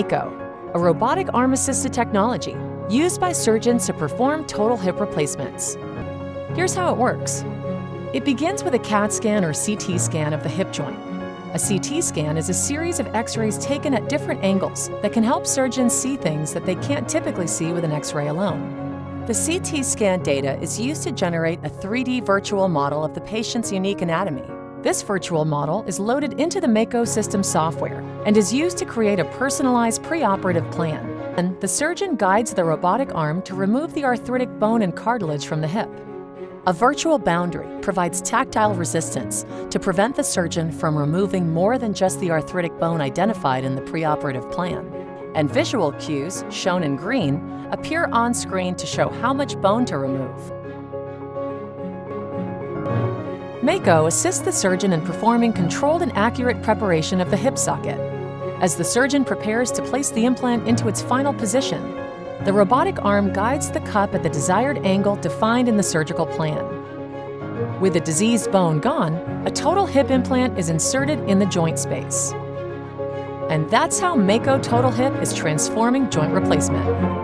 Mako, a robotic arm-assisted technology used by surgeons to perform total hip replacements. Here's how it works. It begins with a CAT scan or CT scan of the hip joint. A CT scan is a series of X-rays taken at different angles that can help surgeons see things that they can't typically see with an X-ray alone. The CT scan data is used to generate a 3D virtual model of the patient's unique anatomy. This virtual model is loaded into the Mako system software and is used to create a personalized preoperative plan. And the surgeon guides the robotic arm to remove the arthritic bone and cartilage from the hip. A virtual boundary provides tactile resistance to prevent the surgeon from removing more than just the arthritic bone identified in the preoperative plan. And visual cues, shown in green, appear on screen to show how much bone to remove. Mako assists the surgeon in performing controlled and accurate preparation of the hip socket. As the surgeon prepares to place the implant into its final position, the robotic arm guides the cup at the desired angle defined in the surgical plan. With the diseased bone gone, a total hip implant is inserted in the joint space. And that's how Mako Total Hip is transforming joint replacement.